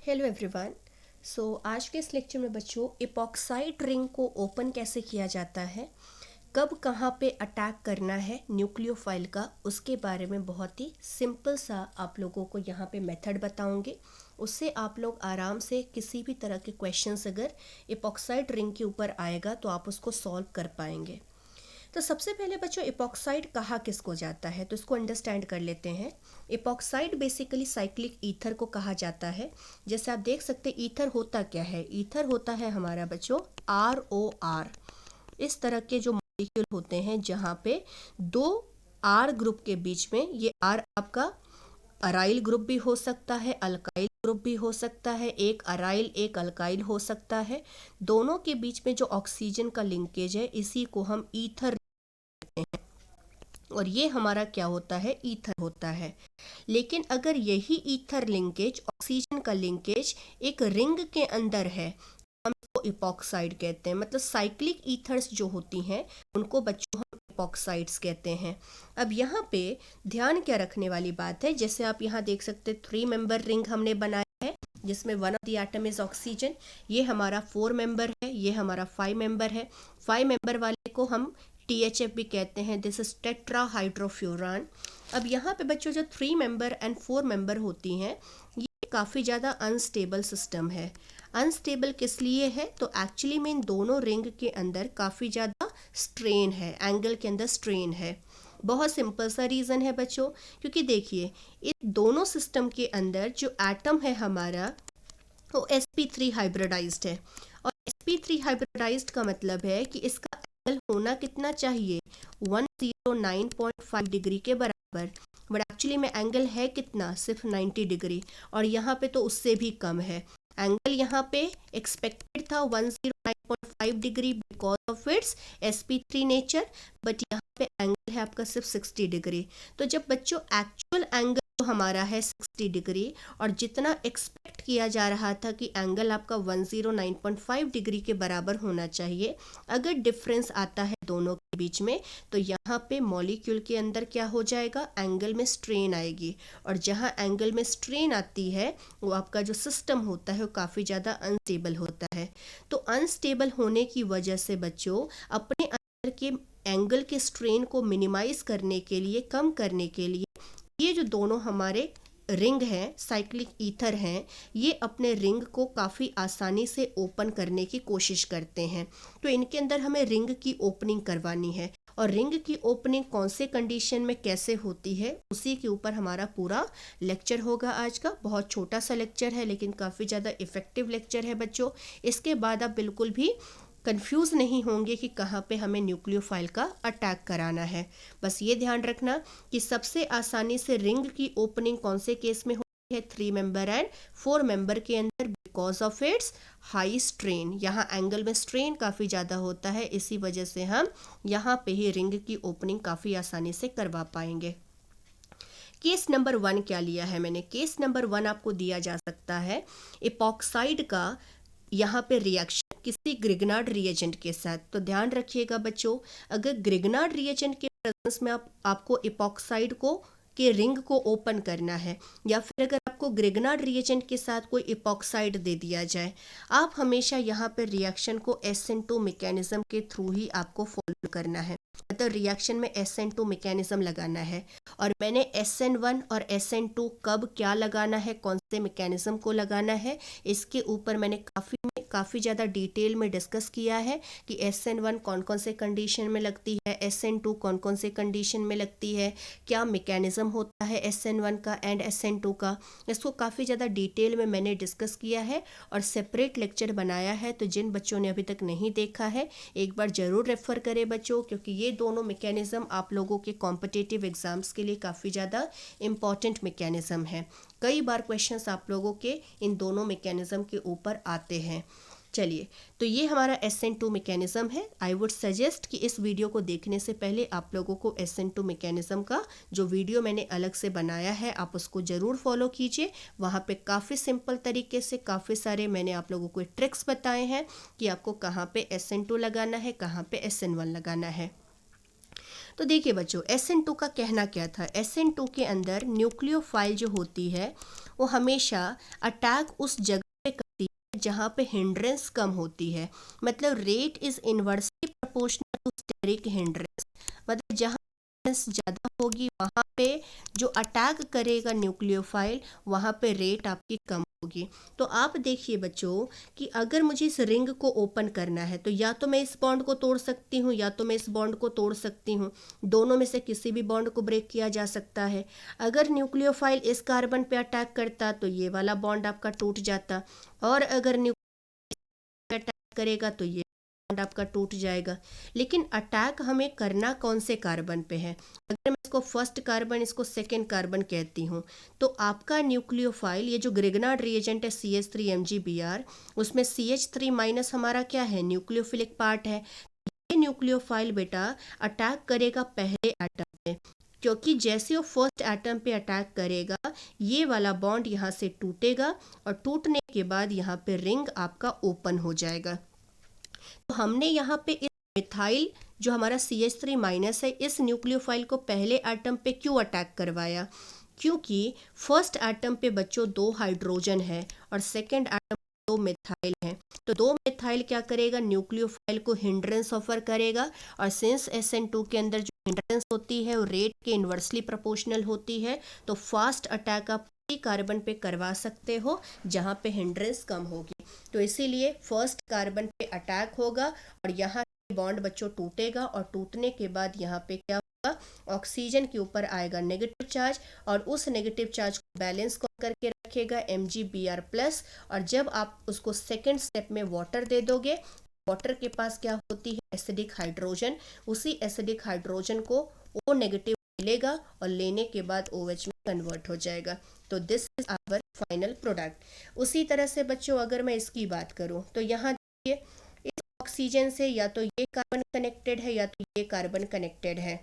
Hello everyone. आज के इस लेक्चर में बच्चों इपॉक्साइड रिंग को ओपन कैसे किया जाता है, कब कहाँ पे अटैक करना है न्यूक्लियोफाइल का, उसके बारे में बहुत ही सिंपल सा आप लोगों को यहाँ पे मेथड बताऊंगे। उससे आप लोग आराम से किसी भी तरह के क्वेश्चंस अगर इपॉक्साइड रिंग के ऊपर आएगा तो आप उसको सॉल्व कर पाएंगे। तो सबसे पहले बच्चों इपॉक्साइड कहा किसको जाता है तो इसको अंडरस्टैंड कर लेते हैं। इपॉक्साइड बेसिकली साइक्लिक ईथर को कहा जाता है। जैसे आप देख सकते हैं ईथर होता क्या है, ईथर होता है हमारा बच्चों ROR। इस तरह के जो मॉलिक्यूल होते हैं जहाँ पे दो R ग्रुप के बीच में, ये R आपका अराइल ग्रुप भी हो सकता है, अल्काइल ग्रुप भी हो सकता है, एक अराइल एक अल्काइल हो सकता है। दोनों के बीच में जो ऑक्सीजन का लिंकेज है इसी को हम ईथर, और ये हमारा क्या होता है, ईथर होता है। लेकिन अगर यही ईथर लिंकेज, ऑक्सीजन का लिंकेज एक रिंग के अंदर है, हम इसको इपॉक्साइड कहते हैं। मतलब साइक्लिक ईथर्स जो होती हैं उनको बच्चों हम इपॉक्साइड्स कहते हैं। अब यहाँ पे ध्यान क्या रखने वाली बात है, जैसे आप यहाँ देख सकते हैं 3 मेंबर रिंग हमने बनाया है जिसमें one of the atom is oxygen. ये हमारा 4 मेंबर है, ये हमारा 5 मेंबर है। 5 मेंबर वाले को हम THF भी कहते हैं, दिस इज टेट्राहाइड्रोफ्यूरान। अब यहाँ पे बच्चों जो 3 मेंबर एंड 4 मेंबर होती हैं ये काफ़ी ज़्यादा अनस्टेबल सिस्टम है। अनस्टेबल किस लिए है तो एक्चुअली में इन दोनों रिंग के अंदर काफ़ी ज़्यादा स्ट्रेन है, एंगल के अंदर स्ट्रेन है। बहुत सिंपल सा रीज़न है बच्चों, क्योंकि देखिए इन दोनों सिस्टम के अंदर जो एटम है हमारा वो sp3 हाइब्रिडाइज्ड है। और sp3 हाइब्रिडाइज्ड का मतलब है कि इसका एंगल होना कितना चाहिए, 109.5 डिग्री के बराबर। बट एक्चुअली में एंगल है कितना, सिर्फ 90 डिग्री, और यहाँ पे तो उससे भी कम है। एंगल यहाँ पे एक्सपेक्टेड था 109.5 degree because of its sp3 nature, but यहाँ पे एंगल है आपका सिर्फ 60 डिग्री। तो जब बच्चों एक्चुअल एंगल जो हमारा है 60 डिग्री और जितना एक्सपेक्ट किया जा रहा था कि एंगल आपका 109.5 डिग्री के बराबर होना चाहिए, अगर डिफरेंस आता है दोनों के बीच में तो यहाँ पे मॉलिक्यूल के अंदर क्या हो जाएगा, एंगल में स्ट्रेन आएगी। और जहाँ एंगल में स्ट्रेन आती है वो आपका जो सिस्टम होता है वो काफ़ी ज़्यादा अनस्टेबल होता है। तो अनस्टेबल होने की वजह से बच्चों अपने अंदर के एंगल के स्ट्रेन को मिनिमाइज करने के लिए, कम करने के लिए, ये जो दोनों हमारे रिंग हैं, साइक्लिक ईथर हैं, ये अपने रिंग को काफ़ी आसानी से ओपन करने की कोशिश करते हैं। तो इनके अंदर हमें रिंग की ओपनिंग करवानी है, और रिंग की ओपनिंग कौन से कंडीशन में कैसे होती है उसी के ऊपर हमारा पूरा लेक्चर होगा आज का। बहुत छोटा सा लेक्चर है लेकिन काफ़ी ज़्यादा इफ़ेक्टिव लेक्चर है बच्चों। इसके बाद आप बिल्कुल भी कंफ्यूज नहीं होंगे कि कहाँ पे हमें न्यूक्लियोफाइल का अटैक कराना है। बस ये ध्यान रखना कि सबसे आसानी से रिंग की ओपनिंग कौन से केस में होती है, 3 मेंबर एंड 4 मेंबर के अंदर, because of its high strain. यहाँ एंगल में स्ट्रेन काफ़ी ज़्यादा होता है, इसी वजह से हम यहाँ पे ही रिंग की ओपनिंग काफ़ी आसानी से करवा पाएंगे। केस नंबर 1 क्या लिया है मैंने, केस नंबर 1 आपको दिया जा सकता है इपॉक्साइड का यहाँ पे रिएक्शन किसी ग्रिग्नार्ड रिएजेंट के साथ। तो ध्यान रखिएगा बच्चों, अगर ग्रिग्नार्ड रिएजेंट के प्रेजेंस में आपको इपॉक्साइड को के रिंग को ओपन करना है, या फिर अगर आपको ग्रिग्नार्ड रिएजेंट के साथ कोई इपॉक्साइड दे दिया जाए, आप हमेशा यहाँ पर रिएक्शन को SN2 मैकेनिज्म के थ्रू ही आपको फॉलो करना है। मतलब रिएक्शन में SN2 मैकेनिज्म लगाना है। और मैंने SN1 और SN2 कब क्या लगाना है, कौन से मैकेनिज्म को लगाना है, इसके ऊपर मैंने काफ़ी ज़्यादा डिटेल में डिस्कस किया है कि SN1 कौन कौन से कंडीशन में लगती है, SN2 कौन कौन से कंडीशन में लगती है, क्या मैकेनिज्म होता है SN1 का एंड SN2 का। इसको काफ़ी ज़्यादा डिटेल में मैंने डिस्कस किया है और सेपरेट लेक्चर बनाया है। तो जिन बच्चों ने अभी तक नहीं देखा है एक बार ज़रूर रेफ़र करें बच्चों, क्योंकि ये दोनों मैकेनिज्म आप लोगों के कॉम्पिटिटिव एग्ज़ाम्स के लिए काफ़ी ज़्यादा इम्पॉर्टेंट मैकेनिज्म है। कई बार क्वेश्चंस आप लोगों के इन दोनों मैकेनिज्म के ऊपर आते हैं। चलिए, तो ये हमारा SN2 मैकेनिज्म है। आई वुड सजेस्ट कि इस वीडियो को देखने से पहले आप लोगों को SN2 मैकेनिज्म का जो वीडियो मैंने अलग से बनाया है आप उसको ज़रूर फॉलो कीजिए। वहाँ पे काफ़ी सिंपल तरीके से काफ़ी सारे मैंने आप लोगों को ट्रिक्स बताए हैं कि आपको कहाँ पे SN2 लगाना है, कहाँ पे SN1 लगाना है। तो देखिए बच्चों, SN2 का कहना क्या था। SN2 के अंदर न्यूक्लियोफाइल जो होती है वो हमेशा अटैक उस जगह पे करती है जहाँ पे हिंड्रेंस कम होती है। मतलब rate is inversely proportional to steric hindrance. मतलब जहाँ हिंड्रेंस ज़्यादा होगी वहाँ पे जो अटैक करेगा न्यूक्लियोफाइल, वहाँ पे रेट आपकी कम होगी। तो आप देखिए बच्चों कि अगर मुझे इस रिंग को ओपन करना है तो या तो मैं इस बॉन्ड को तोड़ सकती हूँ या तो मैं इस बॉन्ड को तोड़ सकती हूँ। दोनों में से किसी भी बॉन्ड को ब्रेक किया जा सकता है। अगर न्यूक्लियोफाइल इस कार्बन पे अटैक करता तो ये वाला बॉन्ड आपका टूट जाता, और अगर न्यूक्लियोफाइल अटैक करेगा तो ये बॉन्ड आपका टूट जाएगा। लेकिन अटैक हमें करना कौन से कार्बन पे है। अगर मैं इसको फर्स्ट कार्बन, इसको सेकेंड कार्बन कहती हूँ, तो आपका न्यूक्लियोफाइल, ये जो ग्रिग्नार्ड रिएजेंट है CH3MgBr, उसमें CH3 माइनस हमारा क्या है, न्यूक्लियोफिलिक पार्ट है। ये न्यूक्लियोफाइल बेटा अटैक करेगा पहले एटम पे, क्योंकि जैसे वो फर्स्ट एटम पे अटैक करेगा ये वाला बॉन्ड यहाँ से टूटेगा और टूटने के बाद यहाँ पे रिंग आपका ओपन हो जाएगा। तो हमने यहाँ पे इस मिथाइल जो हमारा CH3 माइनस है, इस न्यूक्लियोफाइल को पहले एटम पे क्यों अटैक करवाया, क्योंकि फर्स्ट एटम पे बच्चों 2 हाइड्रोजन है और सेकेंड एटम 2 मिथाइल है। तो 2 मिथाइल क्या करेगा, न्यूक्लियोफाइल को हिंड्रेंस ऑफर करेगा, और सिंस SN2 के अंदर जो हिंड्रेंस होती है वो रेट के इन्वर्सली प्रोपोर्शनल होती है, तो फास्ट अटैक आप कार्बन पे करवा सकते हो जहाँ पे हिंड्रेंस कम होगी। तो इसीलिए फर्स्ट कार्बन पे अटैक होगा और यहाँ बॉन्ड बच्चों टूटेगा, और टूटने के बाद यहाँ पे क्या होगा, ऑक्सीजन के ऊपर आएगा नेगेटिव चार्ज, और उस नेगेटिव चार्ज को बैलेंस करके रखेगा MgBr+। और जब आप उसको सेकेंड स्टेप में वाटर दे दोगे, वाटर के पास क्या होती है, एसिडिक हाइड्रोजन। उसी एसिडिक हाइड्रोजन को O नेगेटिव मिलेगा और लेने के बाद OH में कन्वर्ट हो जाएगा। तो this is our final product. उसी तरह से बच्चों अगर मैं इसकी बात करूं तो यहाँ देखिए, इस ऑक्सीजन से या तो ये कार्बन कनेक्टेड है या तो ये कार्बन कनेक्टेड है।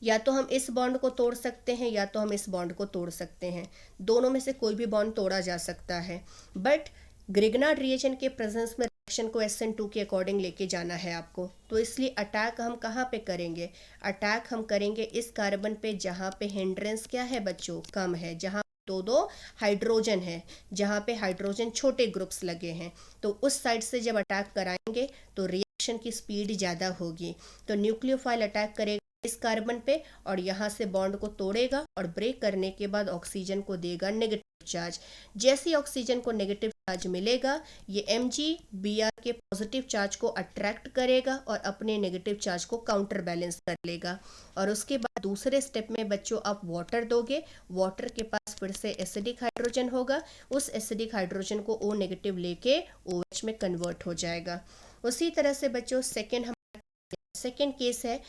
या तो हम इस बॉन्ड को तोड़ सकते हैं या तो हम इस बॉन्ड को तोड़ सकते हैं। दोनों में से कोई भी बॉन्ड तोड़ा जा सकता है, बट ग्रिग्नार्ड रिएजेंट के प्रेजेंस में रिएक्शन को SN2 के अकॉर्डिंग लेके जाना है आपको। तो इसलिए अटैक हम कहाँ पे करेंगे, अटैक हम करेंगे इस कार्बन पे जहाँ पे हिंड्रेंस क्या है बच्चों, कम है, जहाँ दो दो हाइड्रोजन है, जहाँ पे हाइड्रोजन छोटे ग्रुप्स लगे हैं। तो उस साइड से जब अटैक कराएंगे तो रिएक्शन की स्पीड ज़्यादा होगी। तो न्यूक्लियोफाइल अटैक करेगा इस कार्बन पे और यहाँ से बॉन्ड को तोड़ेगा और ब्रेक करने के बाद ऑक्सीजन को देगा नेगेटिव चार्ज। जैसे ही ऑक्सीजन को नेगेटिव चार्ज मिलेगा, ये MgBr के पॉजिटिव चार्ज को अट्रैक्ट करेगा और अपने नेगेटिव चार्ज को काउंटर बैलेंस कर लेगा। और उसके बाद दूसरे स्टेप में बच्चों आप वाटर दोगे, वाटर के पास फिर से एसिडिक हाइड्रोजन होगा, उस एसिडिक हाइड्रोजन को O नेगेटिव लेके OH में कन्वर्ट हो जाएगा। उसी तरह से बच्चों सेकेंड केस है,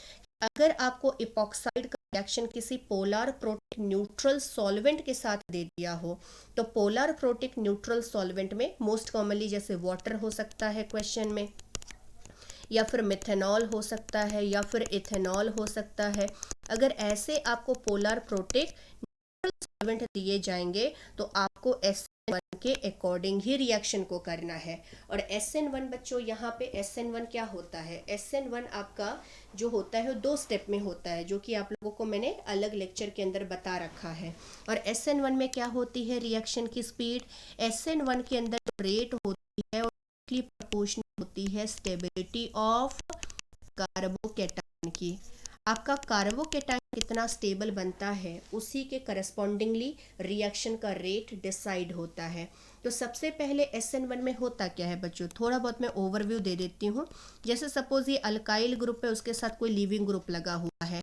अगर आपको इपॉक्साइड का रिएक्शन किसी पोलर प्रोटिक न्यूट्रल सॉल्वेंट के साथ दे दिया हो, तो पोलर प्रोटिक न्यूट्रल सॉल्वेंट में मोस्ट कॉमनली जैसे वाटर हो सकता है क्वेश्चन में, या फिर मिथेनॉल हो सकता है, या फिर इथेनॉल हो सकता है। अगर ऐसे आपको पोलर प्रोटिक न्यूट्रल सॉल्वेंट दिए जाएंगे तो आपको SN1 के अकॉर्डिंग ही रिएक्शन को करना है। और SN1 बच्चों यहाँ पे SN1 क्या होता है, SN1 आपका जो होता है वो 2 स्टेप में होता है, जो कि आप लोगों को मैंने अलग लेक्चर के अंदर बता रखा है। और SN1 में क्या होती है रिएक्शन की स्पीड, SN1 के अंदर जो रेट होती है और प्रोपोर्शनल होती है स्टेबिलिटी ऑफ कार्बोकैटायन की। आपका कार्बोकैटायन कितना स्टेबल बनता है उसी के करस्पॉन्डिंगली रिएक्शन का रेट डिसाइड होता है। तो सबसे पहले SN1 में होता क्या है बच्चों, थोड़ा बहुत मैं ओवरव्यू दे देती हूँ। जैसे सपोज ये अल्काइल ग्रुप है, उसके साथ कोई लीविंग ग्रुप लगा हुआ है।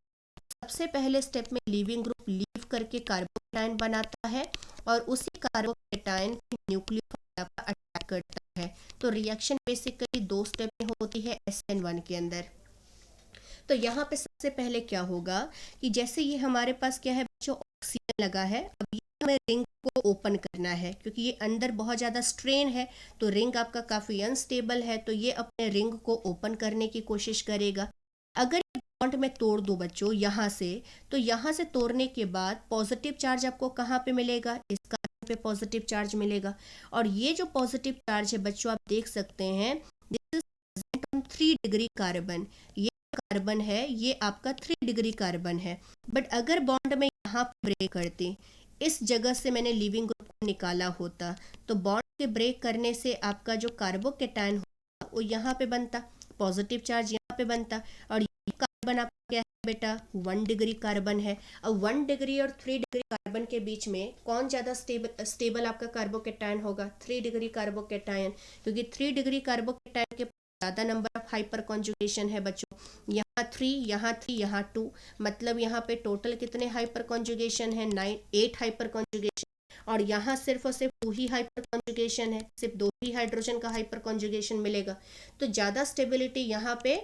सबसे पहले स्टेप में लीविंग ग्रुप लीव करके कार्बोकैटायन बनाता है और उसी कार्बोकैटायन न्यूक्लियोफाइल अटैक करता है। तो रिएक्शन बेसिकली 2 स्टेप में होती है SN1 के अंदर। तो यहाँ पे सबसे पहले क्या होगा कि जैसे ये हमारे पास क्या है बच्चों, ऑक्सीजन लगा है, अब ये हमें रिंग को ओपन करना है क्योंकि ये अंदर बहुत ज़्यादा स्ट्रेन है, तो रिंग आपका काफ़ी अनस्टेबल है, तो ये अपने रिंग को ओपन करने की कोशिश करेगा। अगर बॉन्ड में तोड़ दो बच्चों यहाँ से, तो यहाँ से तोड़ने के बाद पॉजिटिव चार्ज आपको कहाँ पे मिलेगा, इस कार्बन पे पॉजिटिव चार्ज मिलेगा। और ये जो पॉजिटिव चार्ज है बच्चों आप देख सकते हैं, दिस इज 3 डिग्री कार्बन, ये कार्बन है ये आपका 3 डिग्री कार्बन है, बट अगर बॉन्ड में यहाँ ब्रेक करती, इस जगह से मैंने लिविंग ग्रुप को निकाला होता, तो बॉन्ड के ब्रेक करने से आपका जो कार्बोकेटायन होता वो यहाँ पे बनता, पॉजिटिव चार्ज यहाँ पे बनता, और ये कार्बन आपका क्या है बेटा, 1 डिग्री कार्बन है। अब 1 डिग्री और 3 डिग्री कार्बन के बीच में कौन ज़्यादा स्टेबल आपका कार्बोकेटायन होगा, 3 डिग्री कार्बोकेटायन, क्योंकि 3 डिग्री कार्बोकेटायन के ज़्यादा नंबर ऑफ हाइपर कॉन्जुगेशन है बच्चों, यहाँ 3, यहाँ 3, यहाँ 2, मतलब यहाँ पे टोटल कितने हाइपर कॉन्जुगेशन है, 8 हाइपर कॉन्जुगेशन, और यहाँ सिर्फ और सिर्फ 2 ही हाइपर कॉन्जुगेशन है, सिर्फ 2 ही हाइड्रोजन का हाइपर कॉन्जुगेशन मिलेगा, तो ज़्यादा स्टेबिलिटी यहाँ पे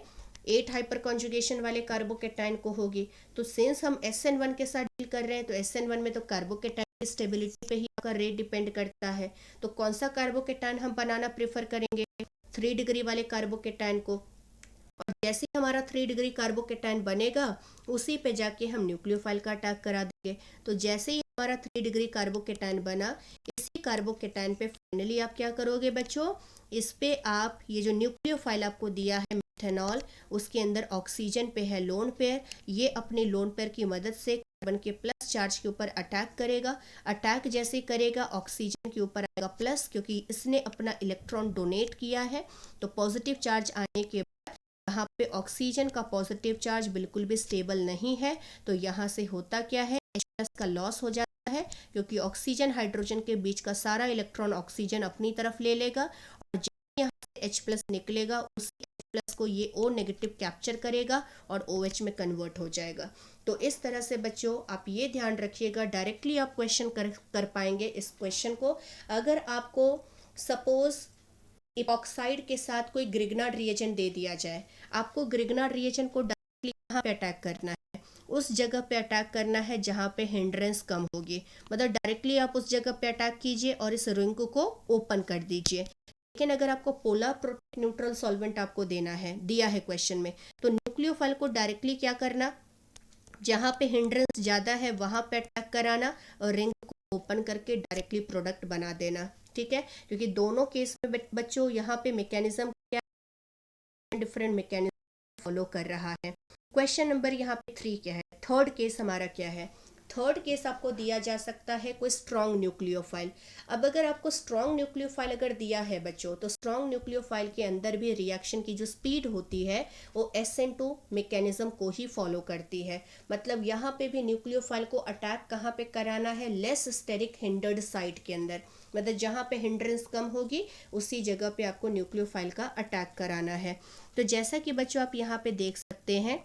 8 हाइपर कॉन्जुगेशन वाले कार्बोकेटायन को होगी। तो सिंस हम SN1 के साथ डील कर रहे हैं, तो SN1 में तो कार्बोकेटायन की स्टेबिलिटी पे ही आपका रेट डिपेंड करता है, तो कौन सा कार्बोकेटायन हम बनाना प्रेफर करेंगे, 3 डिग्री वाले कार्बोकेटायन को। और जैसे ही हमारा 3 डिग्री कार्बोकेटायन बनेगा, उसी पे जाके हम न्यूक्लियोफाइल का अटैक करा देंगे। तो जैसे ही हमारा 3 डिग्री कार्बोकेटायन बना, इसी कार्बोकेटायन पे फाइनली आप क्या करोगे बच्चों, इस पे आप ये जो न्यूक्लियोफाइल आपको दिया है मेथनॉल, उसके अंदर ऑक्सीजन पे है लोन पेयर, ये अपने लोन पेयर की मदद से कार्बन के प्लस चार्ज के ऊपर अटैक करेगा। अटैक जैसे करेगा, ऑक्सीजन के ऊपर आएगा प्लस, क्योंकि इसने अपना इलेक्ट्रॉन डोनेट किया है, तो पॉजिटिव चार्ज आने के यहाँ पे ऑक्सीजन का पॉजिटिव चार्ज बिल्कुल भी स्टेबल नहीं है, तो यहाँ से होता क्या है, H+ का लॉस हो जाता है, क्योंकि ऑक्सीजन हाइड्रोजन के बीच का सारा इलेक्ट्रॉन ऑक्सीजन अपनी तरफ ले लेगा, और जब यहाँ से H+ निकलेगा, उसी H+ को ये O नेगेटिव कैप्चर करेगा और OH में कन्वर्ट हो जाएगा। तो इस तरह से बच्चों आप ये ध्यान रखिएगा, डायरेक्टली आप क्वेश्चन कर पाएंगे इस क्वेश्चन को। अगर आपको सपोज इपॉक्साइड के साथ कोई ग्रिग्नार्ड रिएजेंट दे दिया जाए, आपको ग्रिग्नार्ड रिएजेंट को डायरेक्टली कहाँ पे अटैक करना है, उस जगह पे अटैक करना है जहाँ पे हिंड्रेंस कम होगी, मतलब डायरेक्टली आप उस जगह पे अटैक कीजिए और इस रिंग को ओपन कर दीजिए। लेकिन अगर आपको पोलर प्रोटेक्ट न्यूट्रल सॉल्वेंट आपको दिया है क्वेश्चन में, तो न्यूक्लियोफाइल को डायरेक्टली क्या करना, जहाँ पे हिंड्रेंस ज़्यादा है वहाँ पे अटैक कराना और रिंग को ओपन करके डायरेक्टली प्रोडक्ट बना देना, ठीक है। क्योंकि दोनों केस में बच्चों यहाँ पे मैकेनिज्म क्या, डिफरेंट मैकेनिज्म फॉलो कर रहा है। क्वेश्चन नंबर यहाँ पे 3 क्या है, थर्ड केस हमारा क्या है, थर्ड केस आपको दिया जा सकता है कोई स्ट्रॉन्ग न्यूक्लियोफाइल। अब अगर आपको स्ट्रॉन्ग न्यूक्लियोफाइल अगर दिया है बच्चों, तो स्ट्रॉन्ग न्यूक्लियोफाइल के अंदर भी रिएक्शन की जो स्पीड होती है वो SN2 मैकेनिज्म को ही फॉलो करती है। मतलब यहाँ पे भी न्यूक्लियोफाइल को अटैक कहाँ पे कराना है, लेस स्टेरिक हिंडर्ड साइट के अंदर, मतलब जहाँ पे हिंड्रेंस कम होगी उसी जगह पे आपको न्यूक्लियोफाइल का अटैक कराना है। तो जैसा कि बच्चों आप यहाँ पे देख सकते हैं,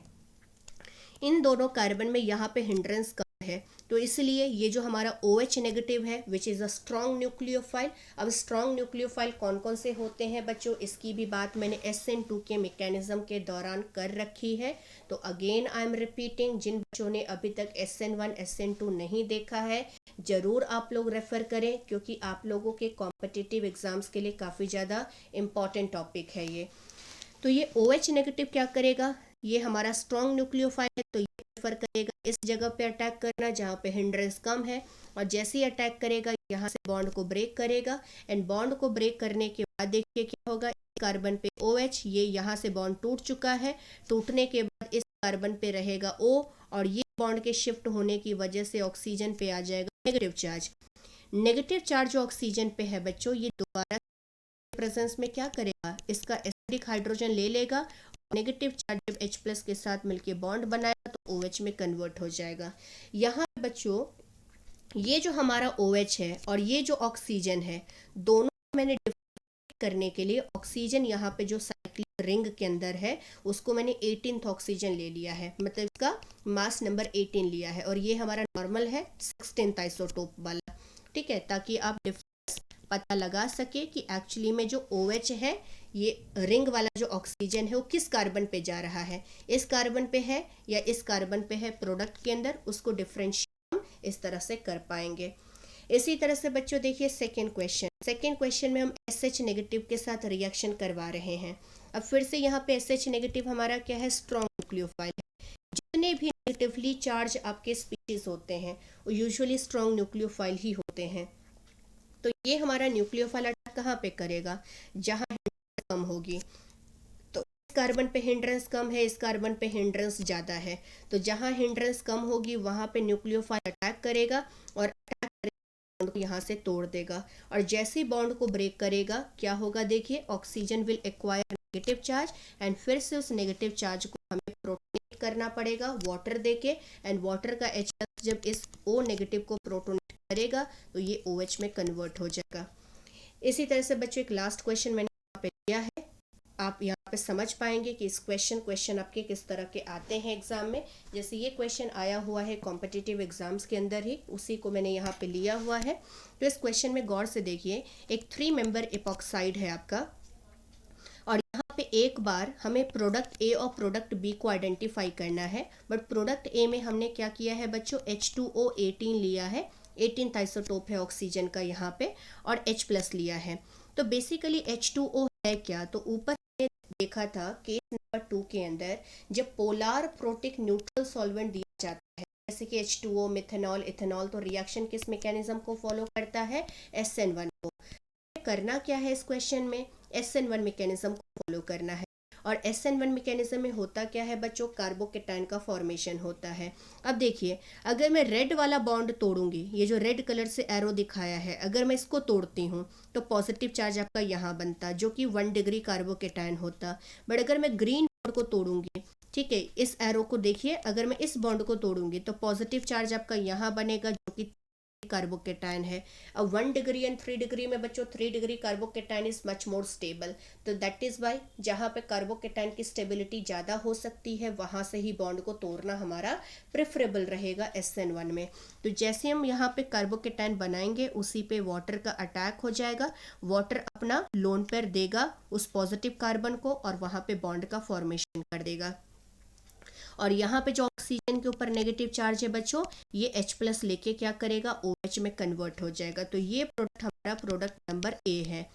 इन दोनों कार्बन में यहाँ पे हिंड्रेंस कम है, तो इसलिए ये जो हमारा OH नेगेटिव है which is a strong nucleophile. अब स्ट्रॉन्ग न्यूक्लियोफाइल कौन कौन से होते हैं बच्चों, इसकी भी बात मैंने SN2 के मैकेनिज्म के दौरान कर रखी है। तो अगेन आई एम रिपीटिंग, जिन बच्चों ने अभी तक SN1 SN2 नहीं देखा है, ज़रूर आप लोग रेफ़र करें, क्योंकि आप लोगों के कॉम्पिटिटिव एग्जाम्स के लिए काफ़ी ज़्यादा इम्पॉर्टेंट टॉपिक है ये। तो ये OH नेगेटिव क्या करेगा, ये हमारा स्ट्रॉन्ग न्यूक्लियोफाइल है, तो ये प्रेफर करेगा इस जगह पे अटैक करना जहाँ पे हिंड्रेंस कम है, और जैसे ही अटैक करेगा यहाँ से बॉन्ड को ब्रेक करेगा, एंड बॉन्ड को ब्रेक करने के बाद देखिए क्या होगा, इस कार्बन पे OH, ये यहाँ से बॉन्ड टूट चुका है, टूटने के बाद इस कार्बन पे रहेगा O, और ये बॉन्ड के शिफ्ट होने की वजह से ऑक्सीजन पे आ जाएगा नेगेटिव चार्ज। नेगेटिव चार्ज जो ऑक्सीजन पे है बच्चों, ये दोबारा प्रेजेंस में क्या करेगा, इसका एसिडिक हाइड्रोजन ले लेगा, नेगेटिव चार्ज जब H+ के साथ मिलके बॉन्ड बनाएगा तो OH में कन्वर्ट हो जाएगा। यहाँ बच्चों ये जो हमारा OH है और ये जो ऑक्सीजन है, दोनों मैंने डिफाइन करने के लिए ऑक्सीजन यहाँ पे जो साइक्लिक रिंग के अंदर है उसको मैंने 18th ऑक्सीजन ले लिया है, मतलब इसका मास नंबर 18 लिया है, और ये हमारा नॉर्मल है 16th आइसोटोप वाला, ठीक है, ताकि आप डिफरेंस पता लगा सके कि एक्चुअली में जो OH है, ये रिंग वाला जो ऑक्सीजन है वो किस कार्बन पे जा रहा है, इस कार्बन पे है या इस कार्बन पे है प्रोडक्ट के अंदर, उसको डिफरेंशिएट हम इस तरह से कर पाएंगे। इसी तरह से बच्चों देखिए सेकेंड क्वेश्चन में हम SH नेगेटिव के साथ रिएक्शन करवा रहे हैं। अब फिर से यहाँ पे SH नेगेटिव हमारा क्या है, स्ट्रॉन्ग न्यूक्लियोफाइल है। जितने भी नेगेटिवली चार्ज आपके स्पीशीज होते हैं वो यूजुअली स्ट्रॉन्ग न्यूक्लियोफाइल ही होते हैं। तो ये हमारा न्यूक्लियोफाइल अटैक कहाँ पे करेगा, जहाँ कम होगी, तो इस कार्बन पे हिंड्रेंस कम है, इस कार्बन पे हिंड्रेंस ज़्यादा है, तो जहाँ हिंड्रेंस कम होगी वहाँ पे न्यूक्लियोफाइल अटैक करेगा और अटैक बॉन्ड को यहाँ से तोड़ देगा। और जैसे ही बॉन्ड को ब्रेक करेगा क्या होगा, देखिए oxygen will acquire negative charge and फिर से उस नेगेटिव चार्ज को हमें प्रोटोनेट करना पड़ेगा वाटर देके, एंड वाटर का H जब इस O नेगेटिव को प्रोटोनेट करेगा तो ये OH में कन्वर्ट हो जाएगा। इसी तरह से बच्चों एक लास्ट क्वेश्चन मैंने यहाँ पे दिया है, आप यहाँ पे समझ पाएंगे कि इस क्वेश्चन आपके किस तरह के आते हैं एग्जाम में। जैसे ये क्वेश्चन आया हुआ है कॉम्पिटिटिव एग्जाम्स के अंदर ही, उसी को मैंने यहाँ पे लिया हुआ है। तो इस क्वेश्चन में गौर से देखिए, एक 3 मेंबर एपॉक्साइड है आपका, और यहाँ पे एक बार हमें प्रोडक्ट ए और प्रोडक्ट बी को आइडेंटिफाई करना है। बट प्रोडक्ट ए में हमने क्या किया है बच्चों, H2O18 लिया है, 18th आइसोटोप है ऑक्सीजन का यहाँ पे, और H प्लस लिया है। तो बेसिकली H2O है क्या, तो ऊपर हमने देखा था केस नंबर 2 के अंदर जब पोलार प्रोटिक न्यूट्रल सॉल्वेंट दिया जाता है, जैसे कि H2O, मिथेनॉल, इथेनॉल, तो रिएक्शन किस मैकेनिज्म को फॉलो करता है, SN1 को। करना क्या है इस क्वेश्चन में, SN1 मैकेनिज्म को फॉलो करना है। और SN1 मैकेनिज्म में होता क्या है बच्चों, कार्बोकेटाइन का फॉर्मेशन होता है। अब देखिए, अगर मैं रेड वाला बॉन्ड तोड़ूंगी, ये जो रेड कलर से एरो दिखाया है, अगर मैं इसको तोड़ती हूँ तो पॉजिटिव चार्ज आपका यहाँ बनता, जो कि 1 डिग्री कार्बोकेटाइन होता। बट अगर मैं ग्रीन बॉन्ड को तोड़ूंगी, ठीक है, इस एरो को देखिए, अगर मैं इस बॉन्ड को तोड़ूंगी तो पॉजिटिव चार्ज आपका यहाँ बनेगा, जो कि कार्बोकेटाइन है। अब 1 डिग्री एंड 3 डिग्री में बच्चों 3 degree carbocation is much more stable, तो दैट इज वाई जहाँ पे कार्बोकेटाइन की स्टेबिलिटी ज़्यादा हो सकती है वहाँ से ही बॉन्ड को तोड़ना हमारा प्रेफरेबल रहेगा SN1 में। तो जैसे हम यहाँ पे कार्बोकेटाइन बनाएंगे उसी पे वाटर का अटैक हो जाएगा, वाटर अपना लोन पेयर देगा उस पॉजिटिव कार्बन को और वहाँ पे बॉन्ड का फॉर्मेशन कर देगा। और यहाँ पे जो ऑक्सीजन के ऊपर नेगेटिव चार्ज है बच्चों, ये H प्लस लेके क्या करेगा, OH में कन्वर्ट हो जाएगा। तो ये प्रोडक्ट हमारा प्रोडक्ट नंबर A है।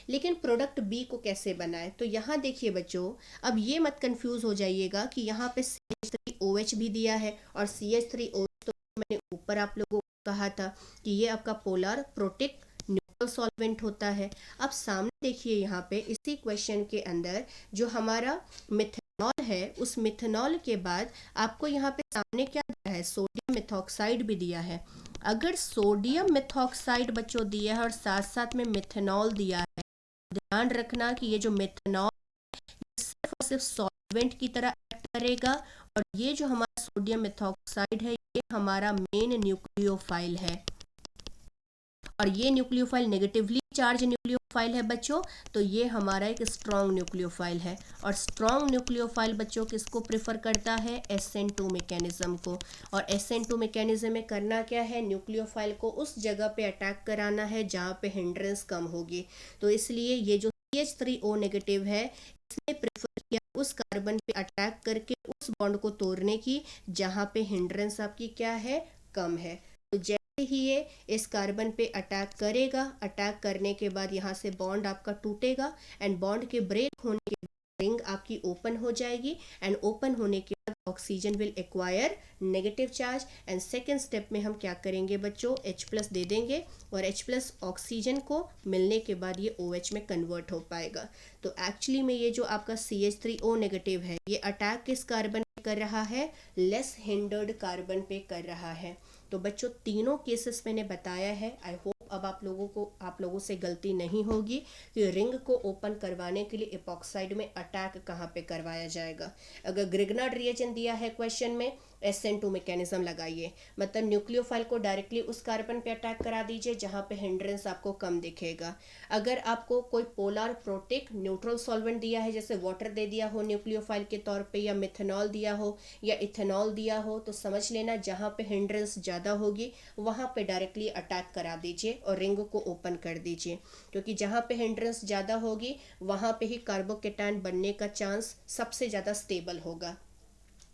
लेकिन प्रोडक्ट B को कैसे बनाए, तो यहाँ देखिए बच्चों, अब ये मत कंफ्यूज हो जाइएगा कि यहाँ पे CH3OH भी दिया है, और CH3OH तो मैंने ऊपर आप लोगों को कहा था कि ये आपका पोलर प्रोटिक न्यूट्रल सॉल्वेंट होता है। अब सामने देखिए यहाँ पे इसी क्वेश्चन के अंदर जो हमारा मिथेनॉल है, उस मिथेनॉल के बाद आपको यहाँ पे सामने क्या दिया है, सोडियम मिथॉक्साइड भी दिया है। अगर सोडियम मिथॉक्साइड बच्चों दिया है और साथ साथ में मिथेनॉल दिया है, ध्यान रखना कि ये जो मिथेनॉल सिर्फ और सिर्फ सॉल्वेंट की तरह एक्ट करेगा, और ये जो हमारा सोडियम मिथॉक्साइड है ये हमारा मेन न्यूक्लियोफाइल है, और ये न्यूक्लियोफाइल नेगेटिवली चार्ज न्यूक्लियोफाइल है बच्चों, तो ये हमारा एक स्ट्रॉन्ग न्यूक्लियोफाइल है। और स्ट्रॉन्ग न्यूक्लियोफाइल बच्चों किसको प्रेफर करता है, SN2 मैकेनिज्म को। और SN2 मैकेनिज्म में करना क्या है, न्यूक्लियोफाइल को उस जगह पे अटैक कराना है जहाँ पे हिंड्रेंस कम होगी। तो इसलिए ये जो CH3O नेगेटिव है, इसने प्रेफर किया उस कार्बन पे अटैक करके उस बॉन्ड को तोड़ने की जहाँ पे हिंड्रेंस आपकी क्या है, कम है। तो जैसे ही ये इस कार्बन पे अटैक करेगा, अटैक करने के बाद यहाँ से बॉन्ड आपका टूटेगा, एंड बॉन्ड के ब्रेक होने के बाद रिंग आपकी ओपन हो जाएगी, एंड ओपन होने के बाद oxygen will acquire negative charge, and second step में हम क्या करेंगे बच्चों, H प्लस दे देंगे, और H प्लस ऑक्सीजन को मिलने के बाद ये OH में कन्वर्ट हो पाएगा। तो एक्चुअली में ये जो आपका CH3O नेगेटिव है, ये अटैक किस कार्बन पे कर रहा है, लेस हिंडर्ड कार्बन पे कर रहा है। तो बच्चों तीनों केसेस मैंने बताया है, आई होप अब आप लोगों से गलती नहीं होगी कि रिंग को ओपन करवाने के लिए एपॉक्साइड में अटैक कहाँ पे करवाया जाएगा। अगर ग्रिग्नार्ड रिएजेंट दिया है क्वेश्चन में, SN2 मैकेनिज्म लगाइए, मतलब न्यूक्लियोफाइल को डायरेक्टली उस कार्बन पे अटैक करा दीजिए जहाँ पे हिंड्रेंस आपको कम दिखेगा। अगर आपको कोई पोलर प्रोटिक न्यूट्रल सॉल्वेंट दिया है, जैसे वाटर दे दिया हो न्यूक्लियोफाइल के तौर पे, या मिथेनॉल दिया हो या इथेनॉल दिया हो, तो समझ लेना जहाँ पे हिंड्रेंस ज़्यादा होगी वहाँ पे डायरेक्टली अटैक करा दीजिए और रिंग को ओपन कर दीजिए, क्योंकि जहाँ पे हिंड्रेंस ज़्यादा होगी वहाँ पे ही कार्बोकेटाइन बनने का चांस सबसे ज़्यादा स्टेबल होगा,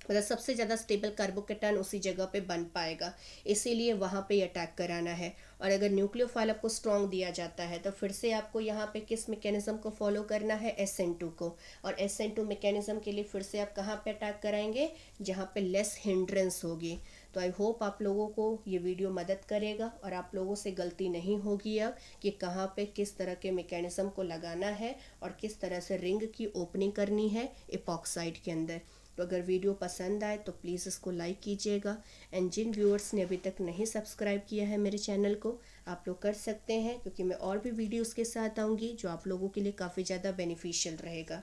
मतलब सबसे ज़्यादा स्टेबल कार्बोकेटाइन उसी जगह पे बन पाएगा, इसीलिए वहाँ पे अटैक कराना है। और अगर न्यूक्लियोफाइल आपको स्ट्रॉन्ग दिया जाता है तो फिर से आपको यहाँ पे किस मैकेनिज्म को फॉलो करना है, SN2 को। और SN2 मैकेनिज्म के लिए फिर से आप कहाँ पे अटैक कराएंगे, जहाँ पे लेस हिंड्रेंस होगी। तो आई होप आप लोगों को ये वीडियो मदद करेगा और आप लोगों से गलती नहीं होगी अब कि कहाँ पे किस तरह के मैकेनिज्म को लगाना है और किस तरह से रिंग की ओपनिंग करनी है इपॉक्साइड के अंदर। तो अगर वीडियो पसंद आए तो प्लीज़ इसको लाइक कीजिएगा, एंड जिन व्यूअर्स ने अभी तक नहीं सब्सक्राइब किया है मेरे चैनल को, आप लोग कर सकते हैं, क्योंकि मैं और भी वीडियोस के साथ आऊँगी जो आप लोगों के लिए काफ़ी ज़्यादा बेनिफिशियल रहेगा।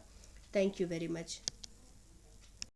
Thank you very much.